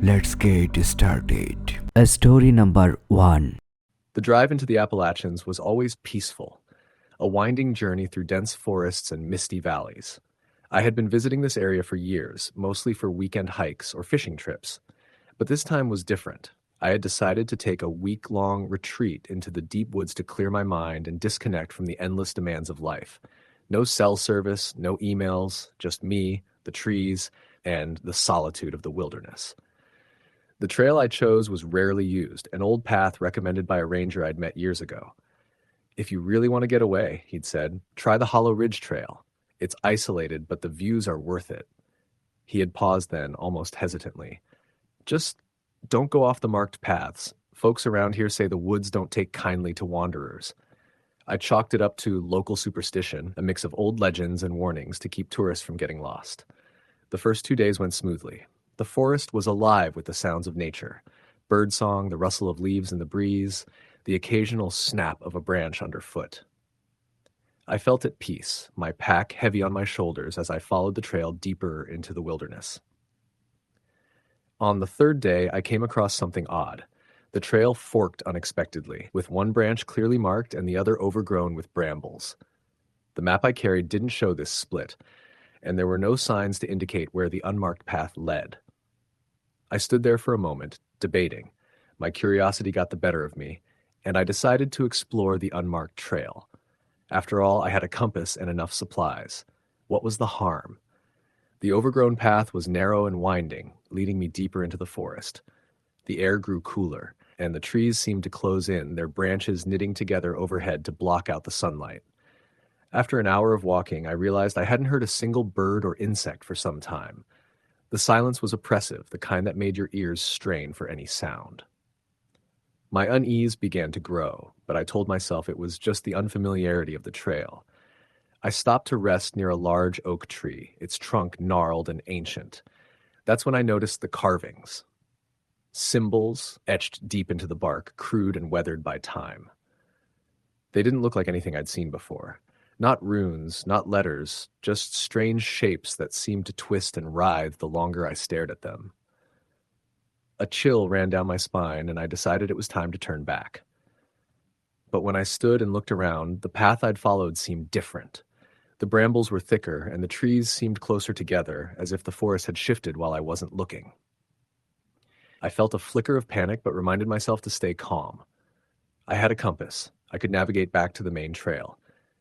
Let's get started. Story number 1. The drive into the Appalachians was always peaceful, a winding journey through dense forests and misty valleys. I had been visiting this area for years, mostly for weekend hikes or fishing trips. But this time was different. I had decided to take a week-long retreat into the deep woods to clear my mind and disconnect from the endless demands of life. No cell service, no emails, just me, the trees, and the solitude of the wilderness. The trail I chose was rarely used, an old path recommended by a ranger I'd met years ago. "If you really want to get away," he'd said, "try the Hollow Ridge Trail. It's isolated, but the views are worth it." He had paused then, almost hesitantly. "Just don't go off the marked paths. Folks around here say the woods don't take kindly to wanderers." I chalked it up to local superstition, a mix of old legends and warnings to keep tourists from getting lost. The first 2 days went smoothly. The forest was alive with the sounds of nature: birdsong, the rustle of leaves in the breeze, the occasional snap of a branch underfoot. I felt at peace, my pack heavy on my shoulders as I followed the trail deeper into the wilderness. On the third day, I came across something odd. The trail forked unexpectedly, with one branch clearly marked and the other overgrown with brambles. The map I carried didn't show this split, and there were no signs to indicate where the unmarked path led. I stood there for a moment, debating. My curiosity got the better of me, and I decided to explore the unmarked trail. After all, I had a compass and enough supplies. What was the harm? The overgrown path was narrow and winding, leading me deeper into the forest. The air grew cooler, and the trees seemed to close in, their branches knitting together overhead to block out the sunlight. After an hour of walking, I realized I hadn't heard a single bird or insect for some time. The silence was oppressive, the kind that made your ears strain for any sound. My unease began to grow, but I told myself it was just the unfamiliarity of the trail. I stopped to rest near a large oak tree, its trunk gnarled and ancient. That's when I noticed the carvings. Symbols etched deep into the bark, crude and weathered by time. They didn't look like anything I'd seen before. Not runes, not letters, just strange shapes that seemed to twist and writhe the longer I stared at them. A chill ran down my spine, and I decided it was time to turn back. But when I stood and looked around, the path I'd followed seemed different. The brambles were thicker, and the trees seemed closer together, as if the forest had shifted while I wasn't looking. I felt a flicker of panic, but reminded myself to stay calm. I had a compass. I could navigate back to the main trail.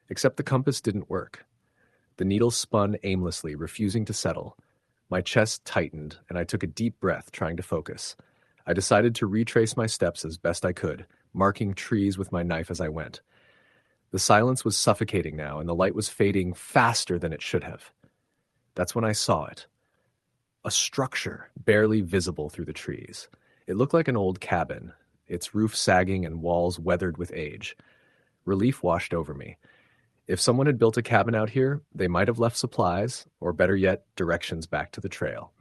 Except the compass didn't work. The needle spun aimlessly, refusing to settle. My chest tightened, and I took a deep breath, trying to focus. I decided to retrace my steps as best I could, marking trees with my knife as I went. The silence was suffocating now, and the light was fading faster than it should have. That's when I saw it. A structure, barely visible through the trees. It looked like an old cabin, its roof sagging and walls weathered with age. Relief washed over me. If someone had built a cabin out here, they might have left supplies, or better yet, directions back to the trail.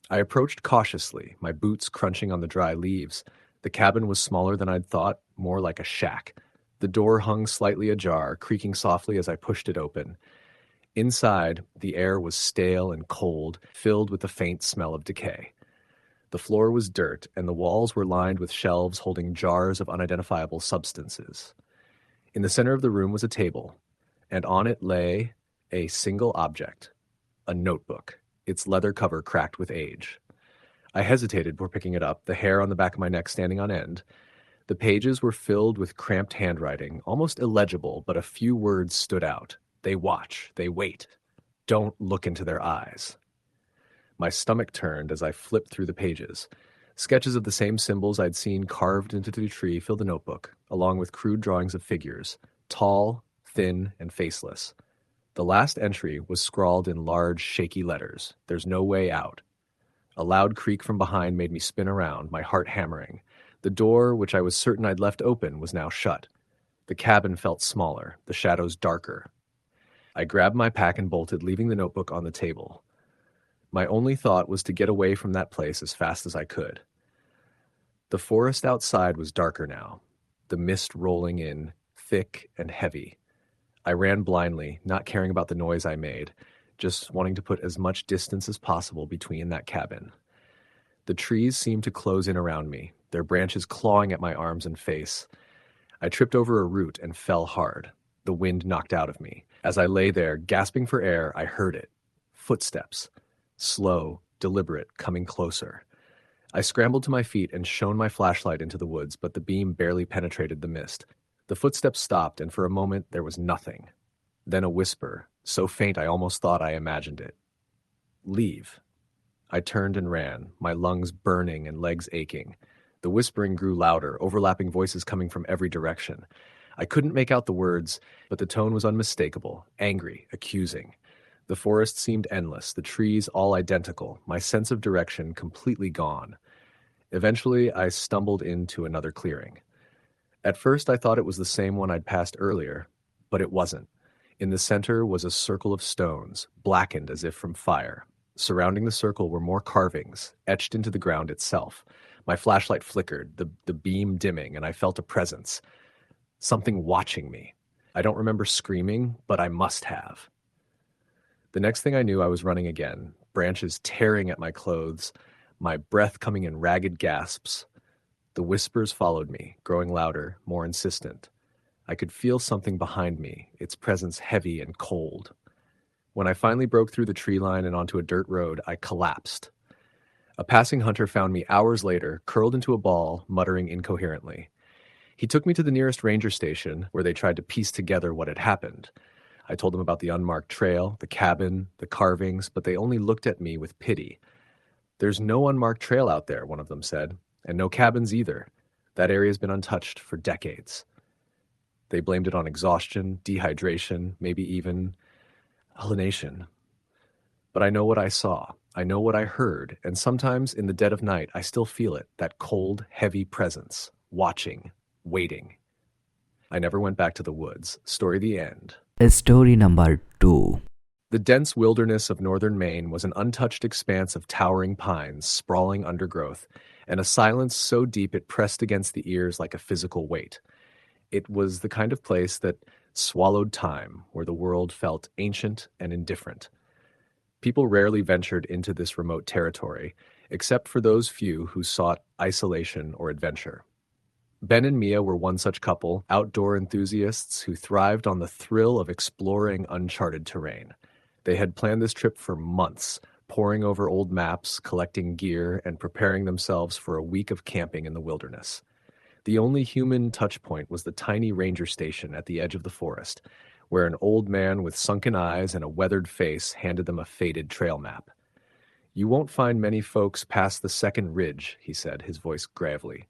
I approached cautiously, my boots crunching on the dry leaves. The cabin was smaller than I'd thought, more like a shack. The door hung slightly ajar, creaking softly as I pushed it open. Inside, the air was stale and cold, filled with the faint smell of decay. The floor was dirt, and the walls were lined with shelves holding jars of unidentifiable substances. In the center of the room was a table, and on it lay a single object, a notebook, its leather cover cracked with age. I hesitated before picking it up, the hair on the back of my neck standing on end. The pages were filled with cramped handwriting, almost illegible, but a few words stood out. They watch, they wait. Don't look into their eyes. My stomach turned as I flipped through the pages. Sketches of the same symbols I'd seen carved into the tree filled the notebook, along with crude drawings of figures, tall, thin, and faceless. The last entry was scrawled in large, shaky letters. "There's no way out." A loud creak from behind made me spin around, my heart hammering. The door, which I was certain I'd left open, was now shut. The cabin felt smaller, the shadows darker. I grabbed my pack and bolted, leaving the notebook on the table. My only thought was to get away from that place as fast as I could. The forest outside was darker now, the mist rolling in, thick and heavy. I ran blindly, not caring about the noise I made, just wanting to put as much distance as possible between that cabin. The trees seemed to close in around me, their branches clawing at my arms and face. I tripped over a root and fell hard. The wind knocked out of me. As I lay there, gasping for air, I heard it. Footsteps. Slow, deliberate, coming closer. I scrambled to my feet and shone my flashlight into the woods, but the beam barely penetrated the mist. The footsteps stopped, and for a moment there was nothing. Then a whisper, so faint I almost thought I imagined it. Leave. I turned and ran, my lungs burning and legs aching. The whispering grew louder, overlapping voices coming from every direction. I couldn't make out the words, but the tone was unmistakable, angry, accusing. The forest seemed endless, the trees all identical, my sense of direction completely gone. Eventually, I stumbled into another clearing. At first, I thought it was the same one I'd passed earlier, but it wasn't. In the center was a circle of stones, blackened as if from fire. Surrounding the circle were more carvings, etched into the ground itself. My flashlight flickered, the beam dimming, and I felt a presence. Something watching me. I don't remember screaming, but I must have. The next thing I knew, I was running again, branches tearing at my clothes, my breath coming in ragged gasps. The whispers followed me, growing louder, more insistent. I could feel something behind me, its presence heavy and cold. When I finally broke through the tree line and onto a dirt road, I collapsed. A passing hunter found me hours later, curled into a ball, muttering incoherently. He took me to the nearest ranger station, where they tried to piece together what had happened. I told them about the unmarked trail, the cabin, the carvings, but they only looked at me with pity. There's no unmarked trail out there, one of them said, and no cabins either. That area's been untouched for decades. They blamed it on exhaustion, dehydration, maybe even hallucination. But I know what I saw. I know what I heard, and sometimes in the dead of night, I still feel it, that cold, heavy presence, watching, waiting. I never went back to the woods. Story the end. Story number 2. The dense wilderness of northern Maine was an untouched expanse of towering pines, sprawling undergrowth, and a silence so deep it pressed against the ears like a physical weight. It was the kind of place that swallowed time, where the world felt ancient and indifferent. People rarely ventured into this remote territory, except for those few who sought isolation or adventure. Ben and Mia were one such couple, outdoor enthusiasts who thrived on the thrill of exploring uncharted terrain. They had planned this trip for months, poring over old maps, collecting gear, and preparing themselves for a week of camping in the wilderness. The only human touch point was the tiny ranger station at the edge of the forest, where an old man with sunken eyes and a weathered face handed them a faded trail map. "You won't find many folks past the second ridge," he said, his voice gravely.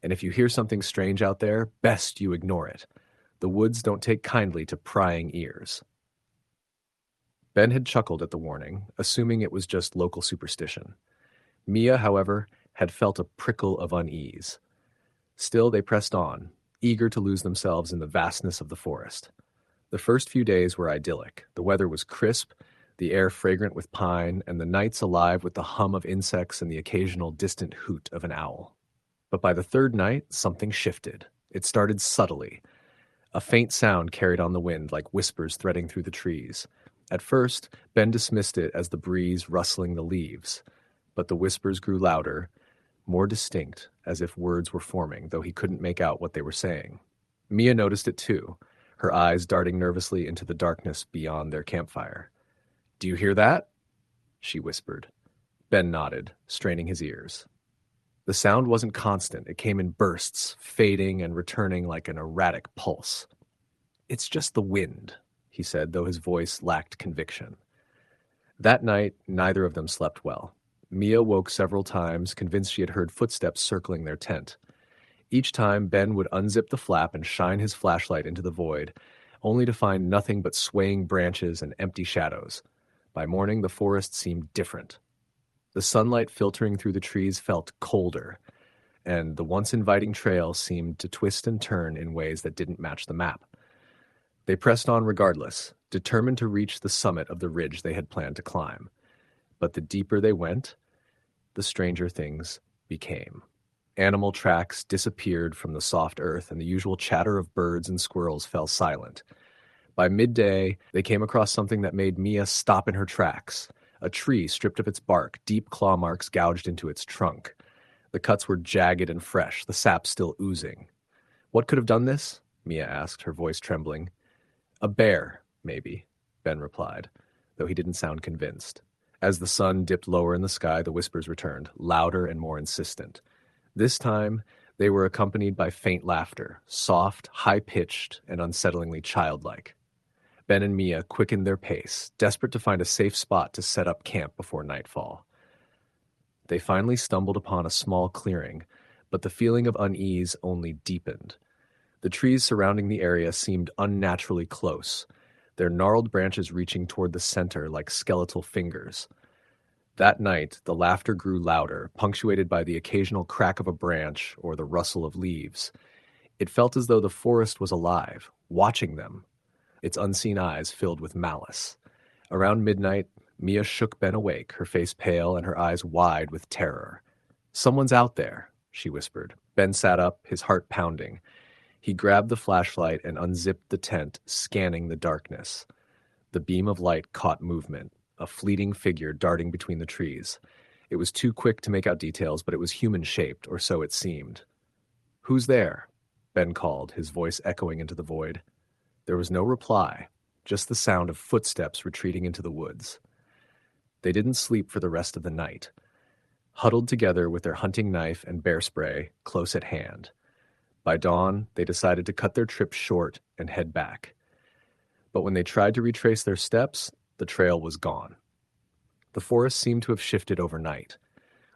"And if you hear something strange out there, best you ignore it. The woods don't take kindly to prying ears." Ben had chuckled at the warning, assuming it was just local superstition. Mia, however, had felt a prickle of unease. Still, they pressed on, eager to lose themselves in the vastness of the forest. The first few days were idyllic. The weather was crisp, the air fragrant with pine, and the nights alive with the hum of insects and the occasional distant hoot of an owl. But by the third night, something shifted. It started subtly. A faint sound carried on the wind like whispers threading through the trees. At first, Ben dismissed it as the breeze rustling the leaves, but the whispers grew louder, more distinct, as if words were forming, though he couldn't make out what they were saying. Mia noticed it too, her eyes darting nervously into the darkness beyond their campfire. "Do you hear that?" she whispered. Ben nodded, straining his ears. The sound wasn't constant. It came in bursts, fading and returning like an erratic pulse. "It's just the wind," he said, though his voice lacked conviction. That night, neither of them slept well. Mia woke several times, convinced she had heard footsteps circling their tent. Each time, Ben would unzip the flap and shine his flashlight into the void, only to find nothing but swaying branches and empty shadows. By morning, the forest seemed different. The sunlight filtering through the trees felt colder, and the once inviting trail seemed to twist and turn in ways that didn't match the map. They pressed on regardless, determined to reach the summit of the ridge they had planned to climb. But the deeper they went, the stranger things became. Animal tracks disappeared from the soft earth, and the usual chatter of birds and squirrels fell silent. By midday, they came across something that made Mia stop in her tracks. A tree stripped of its bark, deep claw marks gouged into its trunk. The cuts were jagged and fresh, the sap still oozing. What could have done this? Mia asked, her voice trembling. A bear, maybe, Ben replied, though he didn't sound convinced. As the sun dipped lower in the sky, the whispers returned, louder and more insistent. This time, they were accompanied by faint laughter, soft, high-pitched, and unsettlingly childlike. Ben and Mia quickened their pace, desperate to find a safe spot to set up camp before nightfall. They finally stumbled upon a small clearing, but the feeling of unease only deepened. The trees surrounding the area seemed unnaturally close, their gnarled branches reaching toward the center like skeletal fingers. That night, the laughter grew louder, punctuated by the occasional crack of a branch or the rustle of leaves. It felt as though the forest was alive, watching them, its unseen eyes filled with malice. Around midnight, Mia shook Ben awake, her face pale and her eyes wide with terror. "Someone's out there," she whispered. Ben sat up, his heart pounding. He grabbed the flashlight and unzipped the tent, scanning the darkness. The beam of light caught movement, a fleeting figure darting between the trees. It was too quick to make out details, but it was human-shaped, or so it seemed. "Who's there?" Ben called, his voice echoing into the void. There was no reply, just the sound of footsteps retreating into the woods. They didn't sleep for the rest of the night, huddled together with their hunting knife and bear spray close at hand. By dawn, they decided to cut their trip short and head back. But when they tried to retrace their steps, the trail was gone. The forest seemed to have shifted overnight.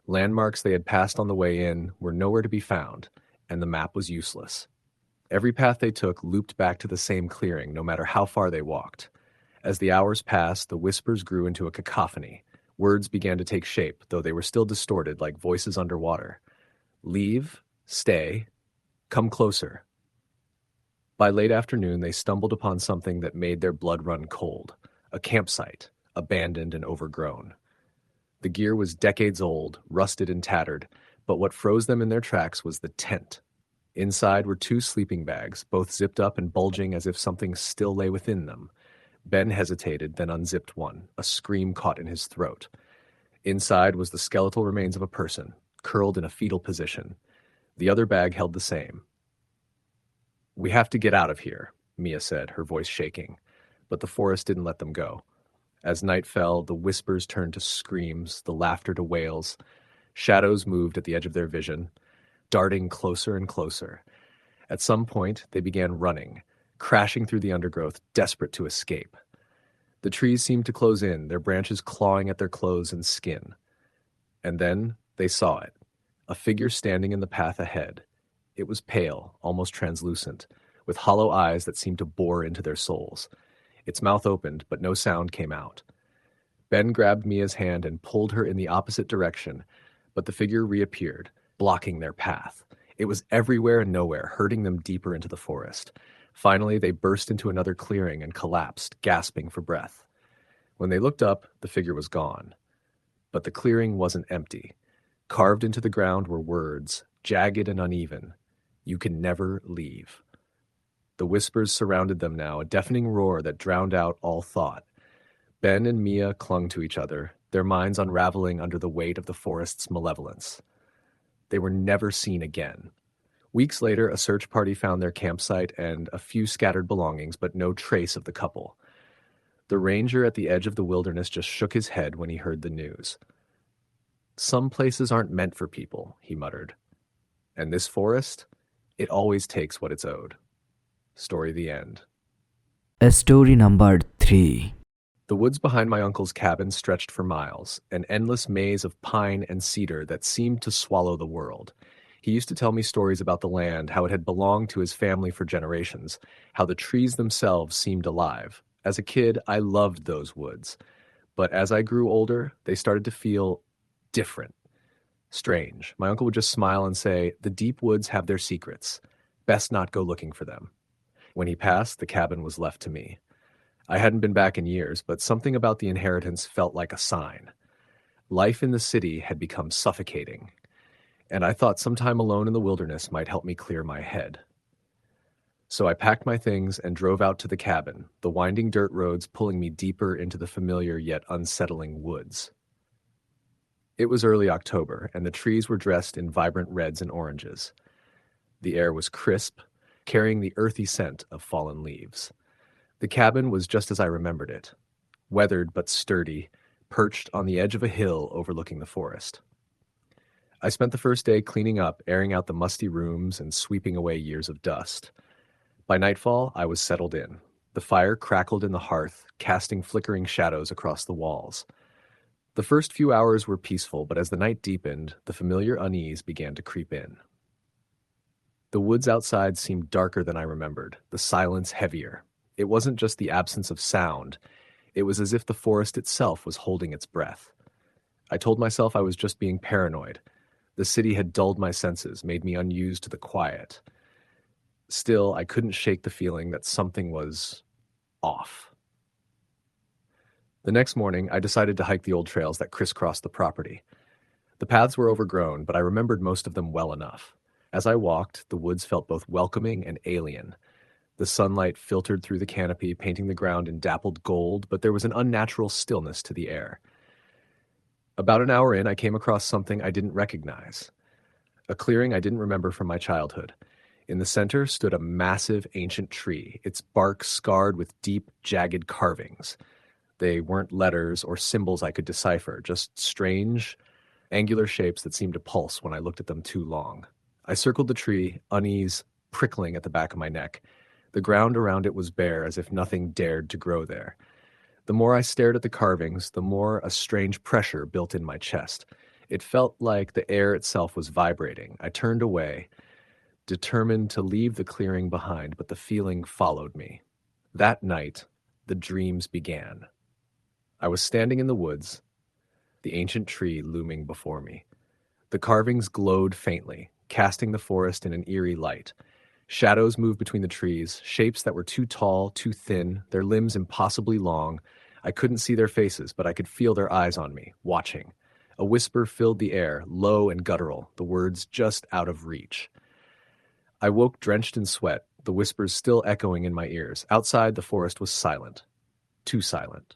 Landmarks they had passed on the way in were nowhere to be found, and the map was useless. Every path they took looped back to the same clearing, no matter how far they walked. As the hours passed, the whispers grew into a cacophony. Words began to take shape, though they were still distorted like voices underwater. Leave, stay, come closer. By late afternoon, they stumbled upon something that made their blood run cold. A campsite, abandoned and overgrown. The gear was decades old, rusted and tattered, but what froze them in their tracks was the tent. Inside were 2 sleeping bags, both zipped up and bulging as if something still lay within them. Ben hesitated, then unzipped one, a scream caught in his throat. Inside was the skeletal remains of a person, curled in a fetal position. The other bag held the same. "We have to get out of here," Mia said, her voice shaking. But the forest didn't let them go. As night fell, the whispers turned to screams, the laughter to wails. Shadows moved at the edge of their vision, darting closer and closer. At some point, they began running, crashing through the undergrowth, desperate to escape. The trees seemed to close in, their branches clawing at their clothes and skin. And then they saw it, a figure standing in the path ahead. It was pale, almost translucent, with hollow eyes that seemed to bore into their souls. Its mouth opened, but no sound came out. Ben grabbed Mia's hand and pulled her in the opposite direction, but the figure reappeared, blocking their path. It was everywhere and nowhere, herding them deeper into the forest. Finally, they burst into another clearing and collapsed, gasping for breath. When they looked up, the figure was gone. But the clearing wasn't empty. Carved into the ground were words, jagged and uneven. "You can never leave." The whispers surrounded them now, a deafening roar that drowned out all thought. Ben and Mia clung to each other, their minds unraveling under the weight of the forest's malevolence. They were never seen again. Weeks later, a search party found their campsite and a few scattered belongings, but no trace of the couple. The ranger at the edge of the wilderness just shook his head when he heard the news. "Some places aren't meant for people," he muttered. "And this forest? It always takes what it's owed." Story the end. Story number 3. The woods behind my uncle's cabin stretched for miles, an endless maze of pine and cedar that seemed to swallow the world. He used to tell me stories about the land, how it had belonged to his family for generations, how the trees themselves seemed alive. As a kid, I loved those woods. But as I grew older, they started to feel different, strange. My uncle would just smile and say, "The deep woods have their secrets. Best not go looking for them." When he passed, the cabin was left to me. I hadn't been back in years, but something about the inheritance felt like a sign. Life in the city had become suffocating, and I thought some time alone in the wilderness might help me clear my head. So I packed my things and drove out to the cabin, the winding dirt roads pulling me deeper into the familiar yet unsettling woods. It was early October, and the trees were dressed in vibrant reds and oranges. The air was crisp, carrying the earthy scent of fallen leaves. The cabin was just as I remembered it, weathered but sturdy, perched on the edge of a hill overlooking the forest. I spent the first day cleaning up, airing out the musty rooms, and sweeping away years of dust. By nightfall, I was settled in. The fire crackled in the hearth, casting flickering shadows across the walls. The first few hours were peaceful, but as the night deepened, the familiar unease began to creep in. The woods outside seemed darker than I remembered, the silence heavier. It wasn't just the absence of sound. It was as if the forest itself was holding its breath. I told myself I was just being paranoid. The city had dulled my senses, made me unused to the quiet. Still, I couldn't shake the feeling that something was off. The next morning, I decided to hike the old trails that crisscrossed the property. The paths were overgrown, but I remembered most of them well enough. As I walked, the woods felt both welcoming and alien. The sunlight filtered through the canopy, painting the ground in dappled gold, but there was an unnatural stillness to the air. About an hour in, I came across something I didn't recognize. A clearing I didn't remember from my childhood. In the center stood a massive ancient tree, its bark scarred with deep, jagged carvings. They weren't letters or symbols I could decipher, just strange, angular shapes that seemed to pulse when I looked at them too long. I circled the tree, unease prickling at the back of my neck. The ground around it was bare, as if nothing dared to grow there. The more I stared at the carvings, the more a strange pressure built in my chest. It felt like the air itself was vibrating. I turned away, determined to leave the clearing behind, but the feeling followed me. That night, the dreams began. I was standing in the woods, the ancient tree looming before me. The carvings glowed faintly, casting the forest in an eerie light. Shadows moved between the trees, shapes that were too tall, too thin, their limbs impossibly long. I couldn't see their faces, but I could feel their eyes on me, watching. A whisper filled the air, low and guttural, the words just out of reach. I woke drenched in sweat, the whispers still echoing in my ears. Outside, the forest was silent. Too silent.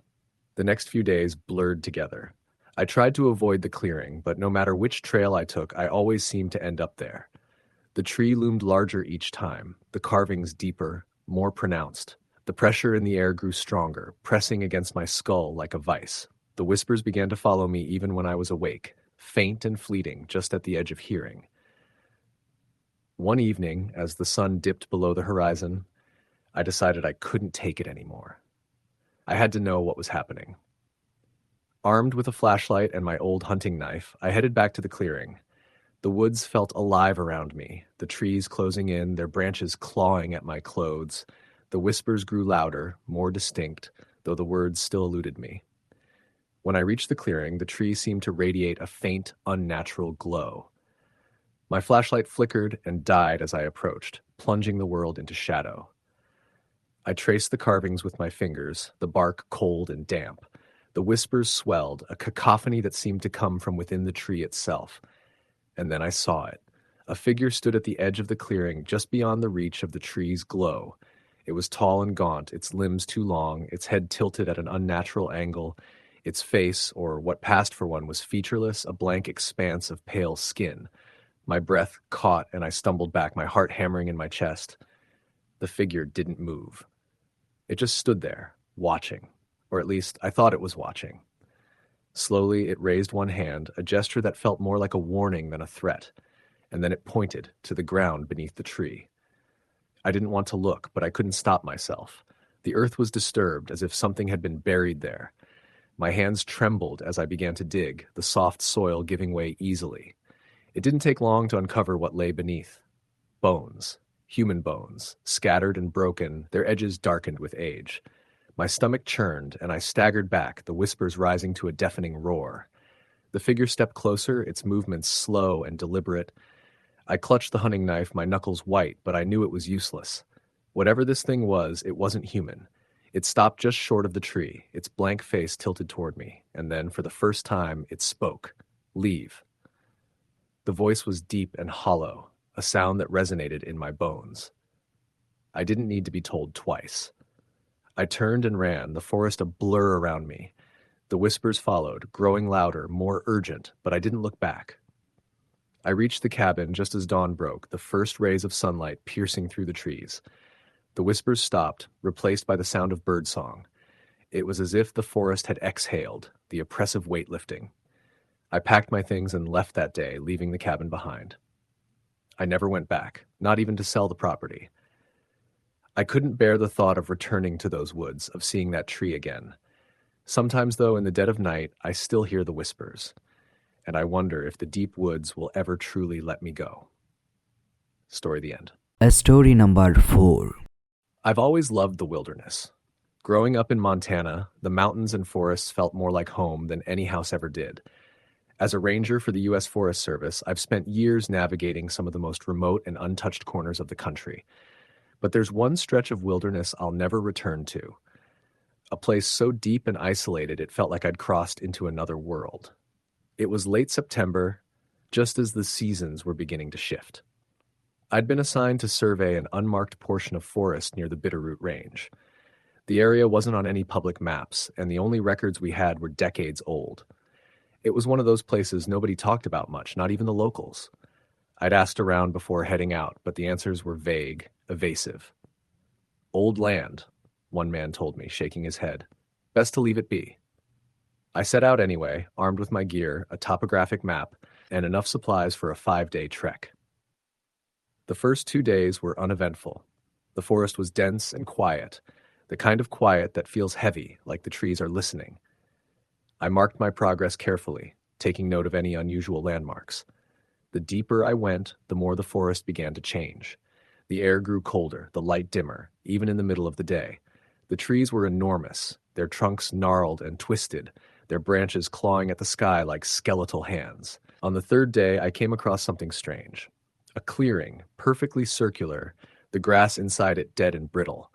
The next few days blurred together. I tried to avoid the clearing, but no matter which trail I took, I always seemed to end up there. The tree loomed larger each time, the carvings deeper, more pronounced. The pressure in the air grew stronger, pressing against my skull like a vice. The whispers began to follow me even when I was awake, faint and fleeting, just at the edge of hearing. One evening, as the sun dipped below the horizon, I decided I couldn't take it anymore. I had to know what was happening. Armed with a flashlight and my old hunting knife, I headed back to the clearing. The woods felt alive around me, the trees closing in, their branches clawing at my clothes. The whispers grew louder, more distinct, though the words still eluded me. When I reached the clearing, the tree seemed to radiate a faint, unnatural glow. My flashlight flickered and died as I approached, plunging the world into shadow. I traced the carvings with my fingers, the bark cold and damp. The whispers swelled, a cacophony that seemed to come from within the tree itself. And then I saw it. A figure stood at the edge of the clearing, just beyond the reach of the tree's glow. It was tall and gaunt, its limbs too long, its head tilted at an unnatural angle. Its face, or what passed for one, was featureless, a blank expanse of pale skin. My breath caught and I stumbled back, my heart hammering in my chest. The figure didn't move. It just stood there, watching. Or at least, I thought it was watching. Slowly, it raised one hand, a gesture that felt more like a warning than a threat, and then it pointed to the ground beneath the tree. I didn't want to look, but I couldn't stop myself. The earth was disturbed, as if something had been buried there. My hands trembled as I began to dig, the soft soil giving way easily. It didn't take long to uncover what lay beneath. Bones. Human bones, scattered and broken, their edges darkened with age. My stomach churned, and I staggered back, the whispers rising to a deafening roar. The figure stepped closer, its movements slow and deliberate. I clutched the hunting knife, my knuckles white, but I knew it was useless. Whatever this thing was, it wasn't human. It stopped just short of the tree, its blank face tilted toward me, and then, for the first time, it spoke. Leave. The voice was deep and hollow, a sound that resonated in my bones. I didn't need to be told twice. I turned and ran, the forest a blur around me. The whispers followed, growing louder, more urgent, but I didn't look back. I reached the cabin just as dawn broke, the first rays of sunlight piercing through the trees. The whispers stopped, replaced by the sound of birdsong. It was as if the forest had exhaled, the oppressive weight lifting. I packed my things and left that day, leaving the cabin behind. I never went back, not even to sell the property. I couldn't bear the thought of returning to those woods, of seeing that tree again. Sometimes, though, in the dead of night, I still hear the whispers, and I wonder if the deep woods will ever truly let me go. Story the end. Story number 4. I've always loved the wilderness. Growing up in Montana, the mountains and forests felt more like home than any house ever did. As a ranger for the U.S. Forest Service, I've spent years navigating some of the most remote and untouched corners of the country. But there's one stretch of wilderness I'll never return to. A place so deep and isolated it felt like I'd crossed into another world. It was late September, just as the seasons were beginning to shift. I'd been assigned to survey an unmarked portion of forest near the Bitterroot Range. The area wasn't on any public maps, and the only records we had were decades old. It was one of those places nobody talked about much, not even the locals. I'd asked around before heading out, but the answers were vague, evasive. Old land, one man told me, shaking his head. Best to leave it be. I set out anyway, armed with my gear, a topographic map, and enough supplies for a 5-day trek. The first 2 days were uneventful. The forest was dense and quiet, the kind of quiet that feels heavy, like the trees are listening. I marked my progress carefully, taking note of any unusual landmarks. The deeper I went, the more the forest began to change. The air grew colder, the light dimmer, even in the middle of the day. The trees were enormous, their trunks gnarled and twisted, their branches clawing at the sky like skeletal hands. On the 3rd day, I came across something strange. A clearing, perfectly circular, the grass inside it dead and brittle.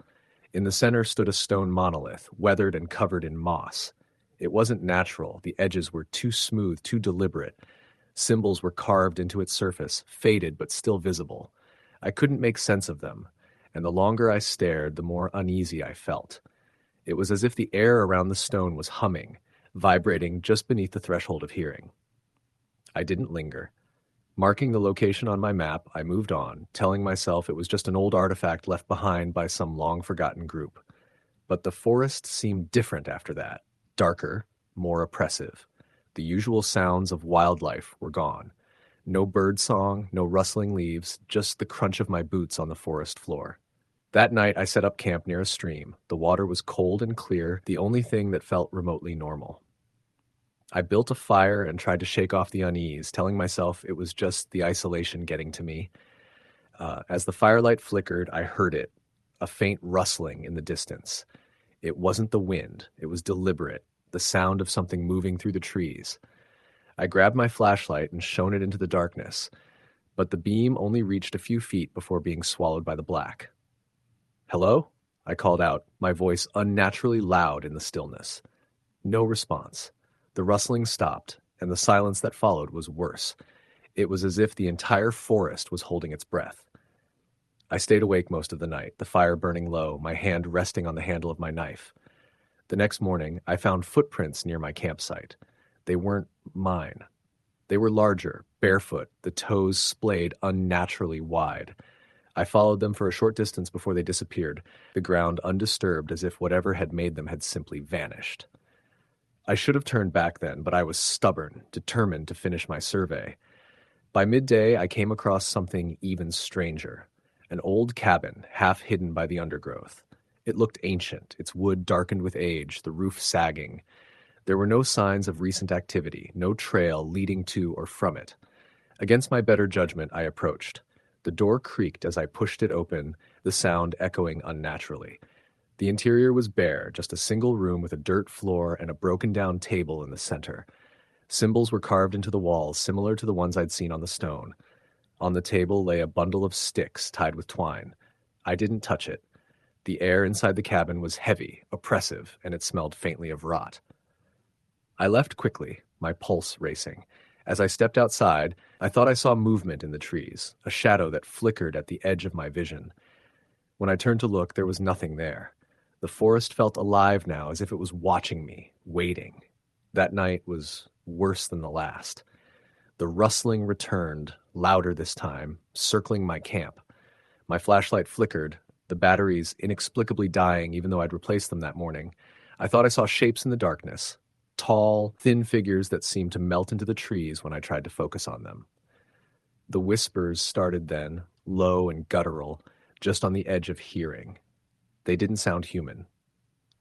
In the center stood a stone monolith, weathered and covered in moss. It wasn't natural, the edges were too smooth, too deliberate. Symbols were carved into its surface, faded but still visible. I couldn't make sense of them, and the longer I stared, the more uneasy I felt. It was as if the air around the stone was humming, vibrating just beneath the threshold of hearing. I didn't linger. Marking the location on my map, I moved on, telling myself it was just an old artifact left behind by some long-forgotten group. But the forest seemed different after that, darker, more oppressive. The usual sounds of wildlife were gone. No bird song, no rustling leaves, just the crunch of my boots on the forest floor. That night, I set up camp near a stream. The water was cold and clear, the only thing that felt remotely normal. I built a fire and tried to shake off the unease, telling myself it was just the isolation getting to me. As the firelight flickered, I heard it, a faint rustling in the distance. It wasn't the wind, it was deliberate, the sound of something moving through the trees. I grabbed my flashlight and shone it into the darkness, but the beam only reached a few feet before being swallowed by the black. "Hello?" I called out, my voice unnaturally loud in the stillness. No response. The rustling stopped, and the silence that followed was worse. It was as if the entire forest was holding its breath. I stayed awake most of the night, the fire burning low, my hand resting on the handle of my knife. The next morning, I found footprints near my campsite. They weren't mine. They were larger, barefoot, the toes splayed unnaturally wide. I followed them for a short distance before they disappeared, the ground undisturbed as if whatever had made them had simply vanished. I should have turned back then, but I was stubborn, determined to finish my survey. By midday, I came across something even stranger. An old cabin, half hidden by the undergrowth. It looked ancient, its wood darkened with age, the roof sagging. There were no signs of recent activity, no trail leading to or from it. Against my better judgment, I approached. The door creaked as I pushed it open, the sound echoing unnaturally. The interior was bare, just a single room with a dirt floor and a broken-down table in the center. Symbols were carved into the walls, similar to the ones I'd seen on the stone. On the table lay a bundle of sticks tied with twine. I didn't touch it. The air inside the cabin was heavy, oppressive, and it smelled faintly of rot. I left quickly, my pulse racing. As I stepped outside, I thought I saw movement in the trees, a shadow that flickered at the edge of my vision. When I turned to look, there was nothing there. The forest felt alive now, as if it was watching me, waiting. That night was worse than the last. The rustling returned, louder this time, circling my camp. My flashlight flickered, the batteries inexplicably dying even though I'd replaced them that morning. I thought I saw shapes in the darkness, tall, thin figures that seemed to melt into the trees when I tried to focus on them. The whispers started then, low and guttural, just on the edge of hearing. They didn't sound human.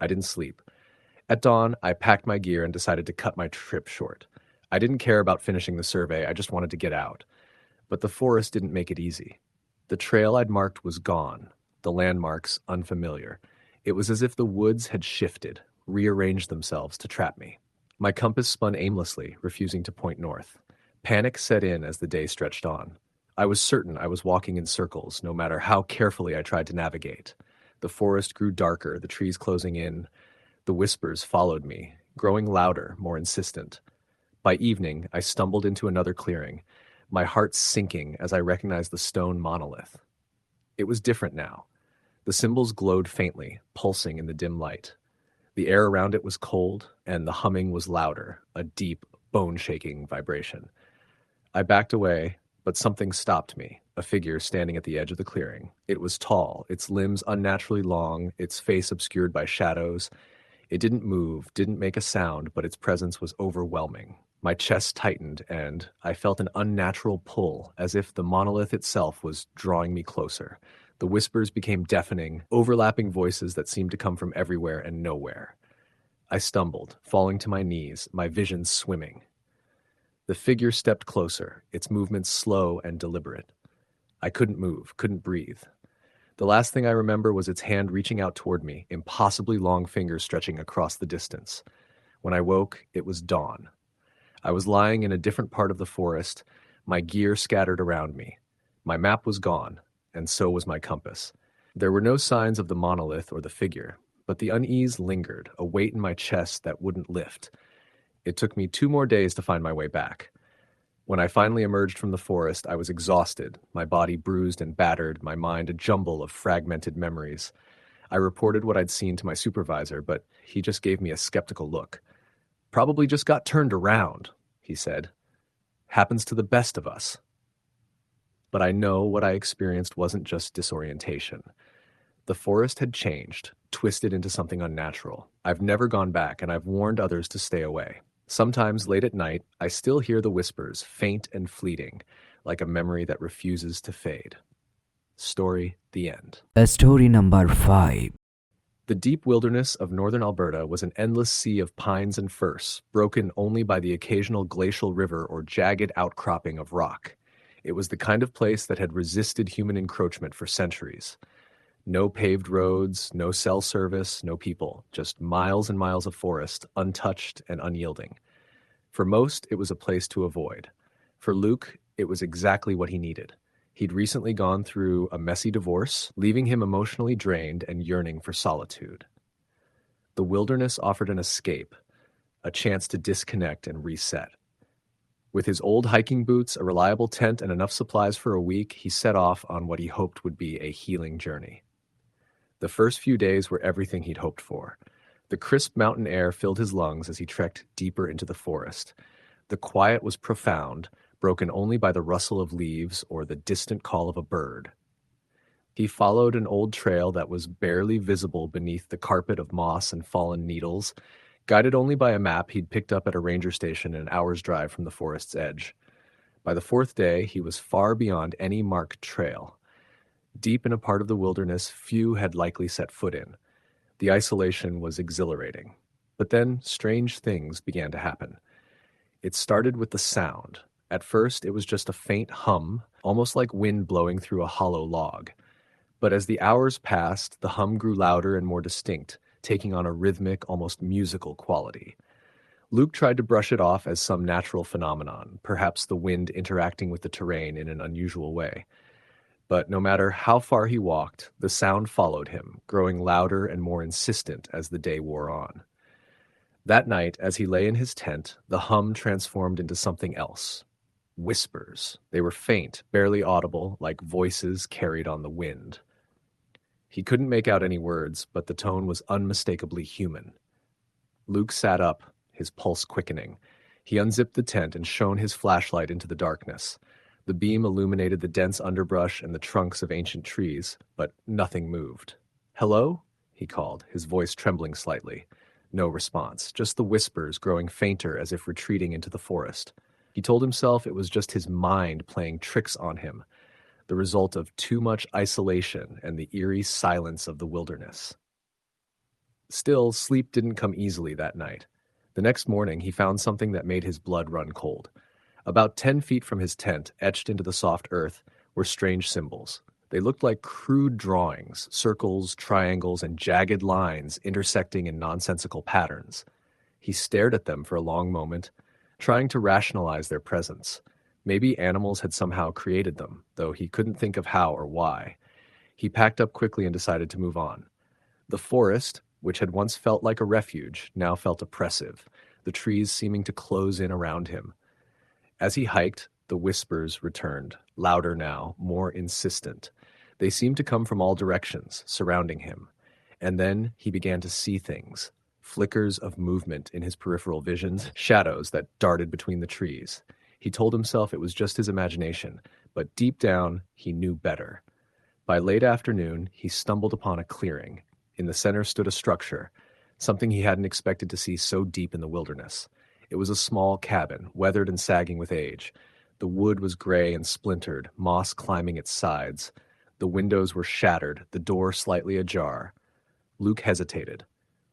I didn't sleep. At dawn, I packed my gear and decided to cut my trip short. I didn't care about finishing the survey, I just wanted to get out. But the forest didn't make it easy. The trail I'd marked was gone, the landmarks unfamiliar. It was as if the woods had shifted, rearranged themselves to trap me. My compass spun aimlessly, refusing to point north. Panic set in as the day stretched on. I was certain I was walking in circles, no matter how carefully I tried to navigate. The forest grew darker, the trees closing in. The whispers followed me, growing louder, more insistent. By evening, I stumbled into another clearing, my heart sinking as I recognized the stone monolith. It was different now. The symbols glowed faintly, pulsing in the dim light. The air around it was cold, and the humming was louder, a deep, bone-shaking vibration. I backed away, but something stopped me, a figure standing at the edge of the clearing. It was tall, its limbs unnaturally long, its face obscured by shadows. It didn't move, didn't make a sound, but its presence was overwhelming. My chest tightened, and I felt an unnatural pull, as if the monolith itself was drawing me closer. The whispers became deafening, overlapping voices that seemed to come from everywhere and nowhere. I stumbled, falling to my knees, my vision swimming. The figure stepped closer, its movements slow and deliberate. I couldn't move, couldn't breathe. The last thing I remember was its hand reaching out toward me, impossibly long fingers stretching across the distance. When I woke, it was dawn. I was lying in a different part of the forest, my gear scattered around me. My map was gone, and so was my compass. There were no signs of the monolith or the figure, but the unease lingered, a weight in my chest that wouldn't lift. It took me 2 more days to find my way back. When I finally emerged from the forest, I was exhausted, my body bruised and battered, my mind a jumble of fragmented memories. I reported what I'd seen to my supervisor, but he just gave me a skeptical look. "Probably just got turned around," he said. "Happens to the best of us." But I know what I experienced wasn't just disorientation. The forest had changed, twisted into something unnatural. I've never gone back, and I've warned others to stay away. Sometimes late at night, I still hear the whispers, faint and fleeting, like a memory that refuses to fade. Story, the end. Story number 5. The deep wilderness of northern Alberta was an endless sea of pines and firs, broken only by the occasional glacial river or jagged outcropping of rock. It was the kind of place that had resisted human encroachment for centuries. No paved roads, no cell service, no people, just miles and miles of forest, untouched and unyielding. For most, it was a place to avoid. For Luke, it was exactly what he needed. He'd recently gone through a messy divorce, leaving him emotionally drained and yearning for solitude. The wilderness offered an escape, a chance to disconnect and reset. With his old hiking boots, a reliable tent, and enough supplies for a week, he set off on what he hoped would be a healing journey. The first few days were everything he'd hoped for. The crisp mountain air filled his lungs as he trekked deeper into the forest. The quiet was profound, broken only by the rustle of leaves or the distant call of a bird. He followed an old trail that was barely visible beneath the carpet of moss and fallen needles, guided only by a map he'd picked up at a ranger station an hour's drive from the forest's edge. By the 4th day, he was far beyond any marked trail. Deep in a part of the wilderness few had likely set foot in. The isolation was exhilarating. But then strange things began to happen. It started with the sound. At first, it was just a faint hum, almost like wind blowing through a hollow log. But as the hours passed, the hum grew louder and more distinct, taking on a rhythmic, almost musical quality. Luke tried to brush it off as some natural phenomenon, perhaps the wind interacting with the terrain in an unusual way. But no matter how far he walked, the sound followed him, growing louder and more insistent as the day wore on. That night, as he lay in his tent, the hum transformed into something else. Whispers. They were faint, barely audible, like voices carried on the wind. He couldn't make out any words, but the tone was unmistakably human. Luke sat up, his pulse quickening. He unzipped the tent and shone his flashlight into the darkness. The beam illuminated the dense underbrush and the trunks of ancient trees, but nothing moved. "Hello?" he called, his voice trembling slightly. No response, just the whispers growing fainter as if retreating into the forest. He told himself it was just his mind playing tricks on him, the result of too much isolation and the eerie silence of the wilderness. Still, sleep didn't come easily that night. The next morning, he found something that made his blood run cold. About 10 feet from his tent, etched into the soft earth, were strange symbols. They looked like crude drawings, circles, triangles, and jagged lines intersecting in nonsensical patterns. He stared at them for a long moment, trying to rationalize their presence. Maybe animals had somehow created them, though he couldn't think of how or why. He packed up quickly and decided to move on. The forest, which had once felt like a refuge, now felt oppressive, the trees seeming to close in around him. As he hiked, the whispers returned, louder now, more insistent. They seemed to come from all directions, surrounding him. And then he began to see things, flickers of movement in his peripheral visions, shadows that darted between the trees. He told himself it was just his imagination, but deep down, he knew better. By late afternoon, he stumbled upon a clearing. In the center stood a structure, something he hadn't expected to see so deep in the wilderness. It was a small cabin, weathered and sagging with age. The wood was gray and splintered, moss climbing its sides. The windows were shattered, the door slightly ajar. Luke hesitated.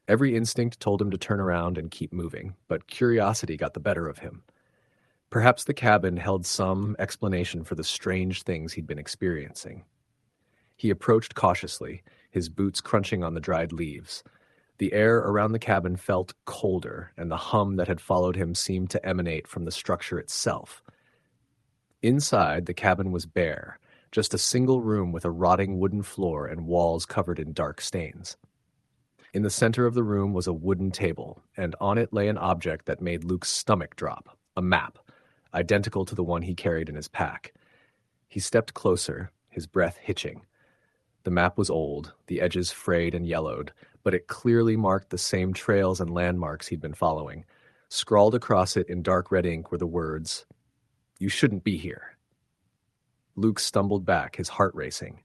Every instinct told him to turn around and keep moving, but curiosity got the better of him. Perhaps the cabin held some explanation for the strange things he'd been experiencing. He approached cautiously, his boots crunching on the dried leaves. The air around the cabin felt colder, and the hum that had followed him seemed to emanate from the structure itself. Inside, the cabin was bare, just a single room with a rotting wooden floor and walls covered in dark stains. In the center of the room was a wooden table, and on it lay an object that made Luke's stomach drop, a map, identical to the one he carried in his pack. He stepped closer, his breath hitching. The map was old, the edges frayed and yellowed, but it clearly marked the same trails and landmarks he'd been following. Scrawled across it in dark red ink were the words, "You shouldn't be here." Luke stumbled back, his heart racing.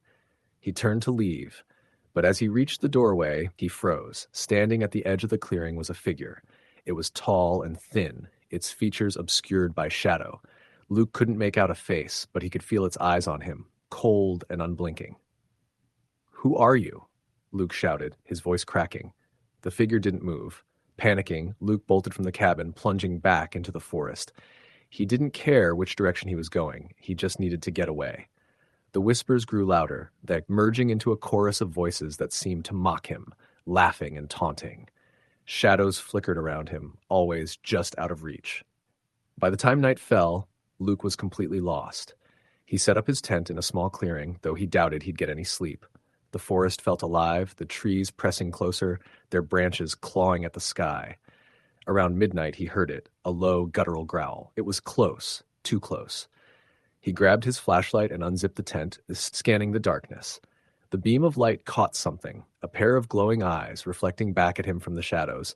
He turned to leave, but as he reached the doorway, he froze. Standing at the edge of the clearing was a figure. It was tall and thin, its features obscured by shadow. Luke couldn't make out a face, but he could feel its eyes on him, cold and unblinking. "Who are you?" Luke shouted, his voice cracking. The figure didn't move. Panicking, Luke bolted from the cabin, plunging back into the forest. He didn't care which direction he was going. He just needed to get away. The whispers grew louder, merging into a chorus of voices that seemed to mock him, laughing and taunting. Shadows flickered around him, always just out of reach. By the time night fell, Luke was completely lost. He set up his tent in a small clearing, though he doubted he'd get any sleep. The forest felt alive, the trees pressing closer, their branches clawing at the sky. Around midnight, he heard it, a low, guttural growl. It was close, too close. He grabbed his flashlight and unzipped the tent, scanning the darkness. The beam of light caught something, a pair of glowing eyes reflecting back at him from the shadows.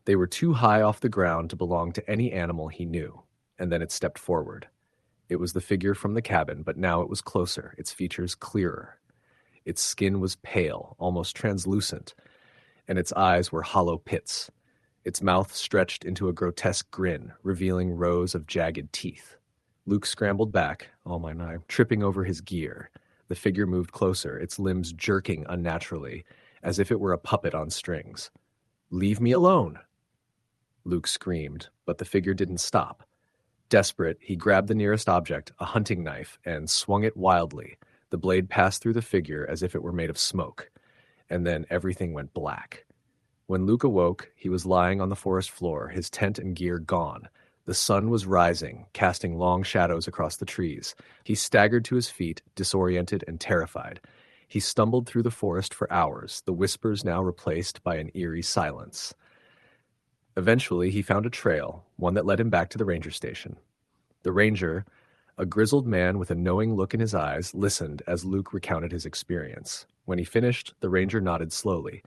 They were too high off the ground to belong to any animal he knew, and then it stepped forward. It was the figure from the cabin, but now it was closer, its features clearer. Its skin was pale, almost translucent, and its eyes were hollow pits. Its mouth stretched into a grotesque grin, revealing rows of jagged teeth. Luke scrambled back, tripping over his gear. The figure moved closer, its limbs jerking unnaturally, as if it were a puppet on strings. "Leave me alone!" Luke screamed, but the figure didn't stop. Desperate, he grabbed the nearest object, a hunting knife, and swung it wildly. The blade passed through the figure as if it were made of smoke, and then everything went black. When Luke awoke, he was lying on the forest floor, his tent and gear gone. The sun was rising, casting long shadows across the trees. He staggered to his feet, disoriented and terrified. He stumbled through the forest for hours, the whispers now replaced by an eerie silence. Eventually, he found a trail, one that led him back to the ranger station. The ranger, A grizzled man with a knowing look in his eyes listened as Luke recounted his experience. When he finished, the ranger nodded slowly.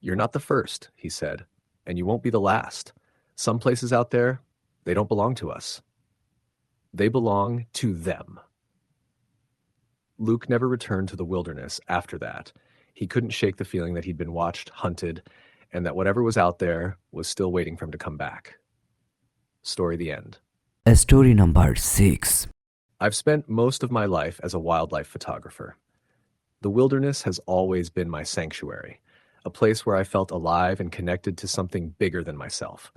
"You're not the first," he said, "and you won't be the last. Some places out there, they don't belong to us. They belong to them." Luke never returned to the wilderness after that. He couldn't shake the feeling that he'd been watched, hunted, and that whatever was out there was still waiting for him to come back. Story the end. Story number 6. I've spent most of my life as a wildlife photographer. The wilderness has always been my sanctuary, a place where I felt alive and connected to something bigger than myself.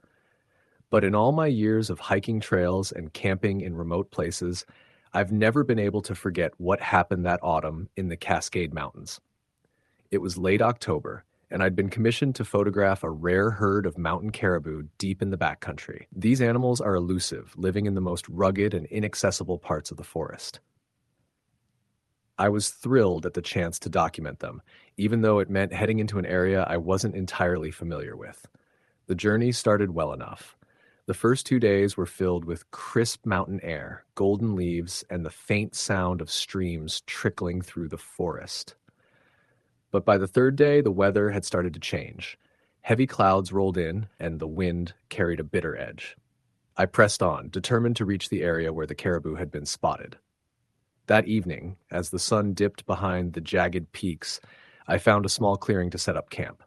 But in all my years of hiking trails and camping in remote places, I've never been able to forget what happened that autumn in the Cascade Mountains. It was late October, and I'd been commissioned to photograph a rare herd of mountain caribou deep in the backcountry. These animals are elusive, living in the most rugged and inaccessible parts of the forest. I was thrilled at the chance to document them, even though it meant heading into an area I wasn't entirely familiar with. The journey started well enough. The first 2 days were filled with crisp mountain air, golden leaves, and the faint sound of streams trickling through the forest. But by the third day, the weather had started to change. Heavy clouds rolled in, and the wind carried a bitter edge. I pressed on, determined to reach the area where the caribou had been spotted. That evening, as the sun dipped behind the jagged peaks, I found a small clearing to set up camp.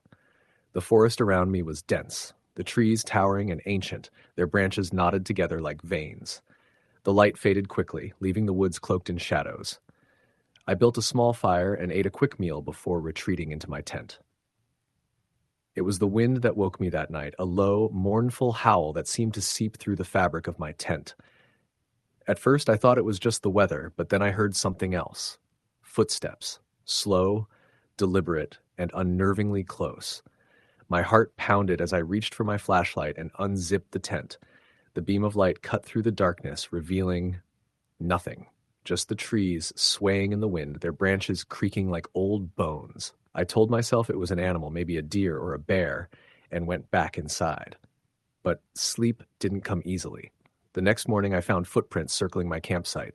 The forest around me was dense, the trees towering and ancient, their branches knotted together like veins. The light faded quickly, leaving the woods cloaked in shadows. I built a small fire and ate a quick meal before retreating into my tent. It was the wind that woke me that night, a low, mournful howl that seemed to seep through the fabric of my tent. At first I thought it was just the weather, but then I heard something else. Footsteps, slow, deliberate, and unnervingly close. My heart pounded as I reached for my flashlight and unzipped the tent. The beam of light cut through the darkness, revealing nothing. Just the trees swaying in the wind, their branches creaking like old bones. I told myself it was an animal, maybe a deer or a bear, and went back inside. But sleep didn't come easily. The next morning I found footprints circling my campsite.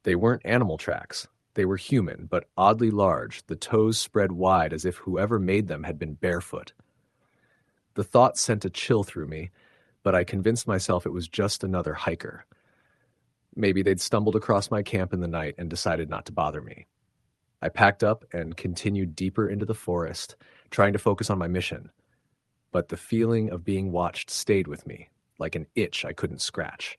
They weren't animal tracks. They were human, but oddly large, the toes spread wide as if whoever made them had been barefoot. The thought sent a chill through me, but I convinced myself it was just another hiker. Maybe they'd stumbled across my camp in the night and decided not to bother me. I packed up and continued deeper into the forest, trying to focus on my mission. But the feeling of being watched stayed with me, like an itch I couldn't scratch.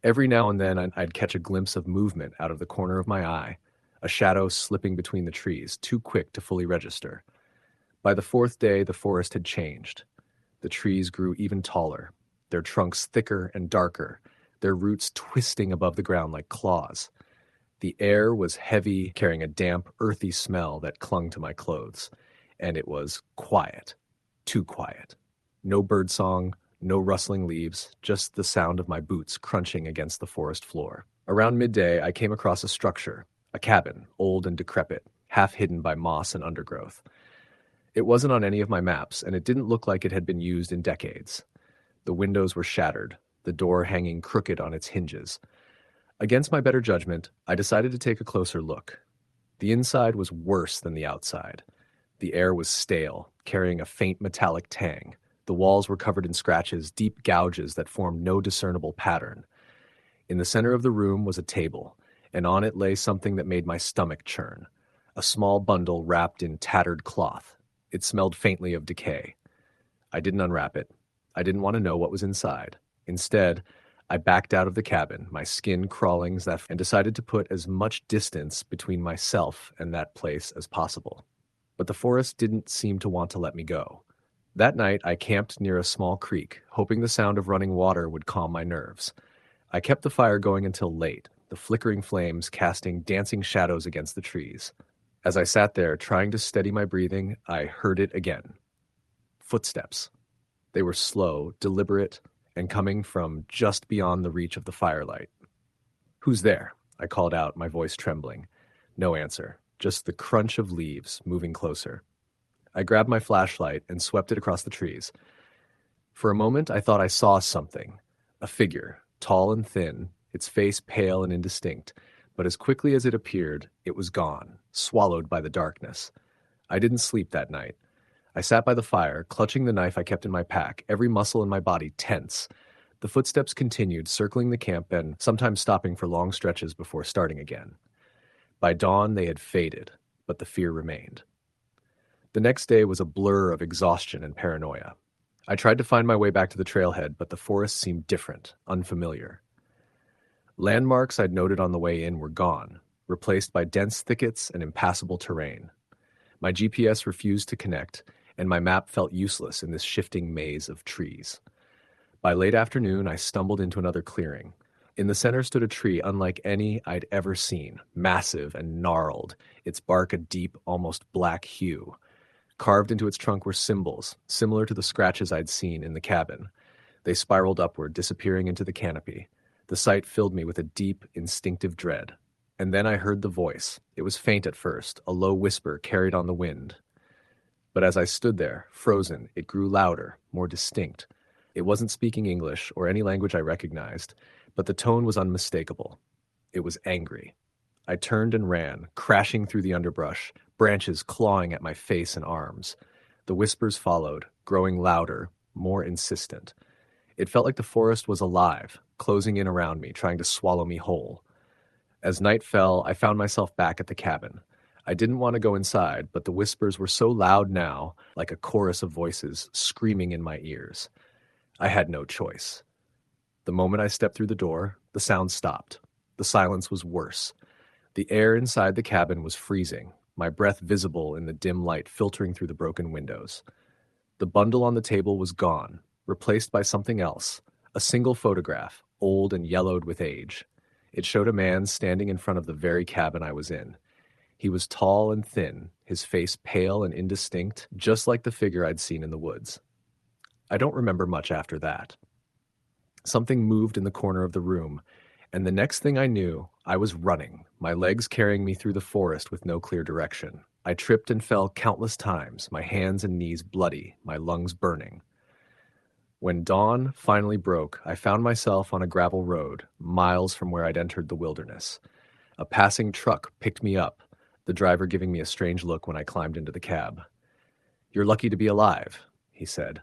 Every now and then I'd catch a glimpse of movement out of the corner of my eye, a shadow slipping between the trees, too quick to fully register. By the fourth day, the forest had changed. The trees grew even taller, their trunks thicker and darker, their roots twisting above the ground like claws. The air was heavy, carrying a damp, earthy smell that clung to my clothes. And it was quiet. Too quiet. No birdsong, no rustling leaves, just the sound of my boots crunching against the forest floor. Around midday, I came across a structure, a cabin, old and decrepit, half hidden by moss and undergrowth. It wasn't on any of my maps, and it didn't look like it had been used in decades. The windows were shattered, the door hanging crooked on its hinges. Against my better judgment, I decided to take a closer look. The inside was worse than the outside. The air was stale, carrying a faint metallic tang. The walls were covered in scratches, deep gouges that formed no discernible pattern. In the center of the room was a table, and on it lay something that made my stomach churn. A small bundle wrapped in tattered cloth. It smelled faintly of decay. I didn't unwrap it. I didn't want to know what was inside. Instead, I backed out of the cabin, my skin crawling, and decided to put as much distance between myself and that place as possible. But the forest didn't seem to want to let me go. That night, I camped near a small creek, hoping the sound of running water would calm my nerves. I kept the fire going until late, the flickering flames casting dancing shadows against the trees. As I sat there, trying to steady my breathing, I heard it again. Footsteps. They were slow, deliberate, and coming from just beyond the reach of the firelight. "Who's there?" I called out, my voice trembling. No answer, just the crunch of leaves moving closer. I grabbed my flashlight and swept it across the trees. For a moment, I thought I saw something. A figure, tall and thin, its face pale and indistinct, but as quickly as it appeared, it was gone, swallowed by the darkness. I didn't sleep that night. I sat by the fire, clutching the knife I kept in my pack, every muscle in my body tense. The footsteps continued, circling the camp and sometimes stopping for long stretches before starting again. By dawn, they had faded, but the fear remained. The next day was a blur of exhaustion and paranoia. I tried to find my way back to the trailhead, but the forest seemed different, unfamiliar. Landmarks I'd noted on the way in were gone, replaced by dense thickets and impassable terrain. My GPS refused to connect, and my map felt useless in this shifting maze of trees. By late afternoon, I stumbled into another clearing. In the center stood a tree unlike any I'd ever seen, massive and gnarled, its bark a deep, almost black hue. Carved into its trunk were symbols, similar to the scratches I'd seen in the cabin. They spiraled upward, disappearing into the canopy. The sight filled me with a deep, instinctive dread. And then I heard the voice. It was faint at first, a low whisper carried on the wind. But as I stood there, frozen, it grew louder, more distinct. It wasn't speaking English or any language I recognized, but the tone was unmistakable. It was angry. I turned and ran, crashing through the underbrush, branches clawing at my face and arms. The whispers followed, growing louder, more insistent. It felt like the forest was alive, closing in around me, trying to swallow me whole. As night fell, I found myself back at the cabin. I didn't want to go inside, but the whispers were so loud now, like a chorus of voices screaming in my ears. I had no choice. The moment I stepped through the door, the sound stopped. The silence was worse. The air inside the cabin was freezing, my breath visible in the dim light filtering through the broken windows. The bundle on the table was gone, replaced by something else, a single photograph, old and yellowed with age. It showed a man standing in front of the very cabin I was in. He was tall and thin, his face pale and indistinct, just like the figure I'd seen in the woods. I don't remember much after that. Something moved in the corner of the room, and the next thing I knew, I was running, my legs carrying me through the forest with no clear direction. I tripped and fell countless times, my hands and knees bloody, my lungs burning. When dawn finally broke, I found myself on a gravel road, miles from where I'd entered the wilderness. A passing truck picked me up, the driver giving me a strange look when I climbed into the cab. "You're lucky to be alive," he said.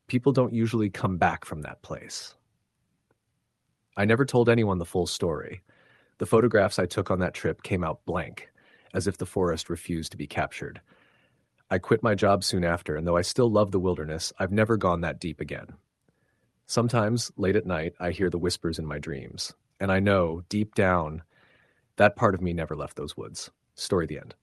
"People don't usually come back from that place." I never told anyone the full story. The photographs I took on that trip came out blank, as if the forest refused to be captured. I quit my job soon after, and though I still love the wilderness, I've never gone that deep again. Sometimes, late at night, I hear the whispers in my dreams, and I know, deep down, that part of me never left those woods. Story the end.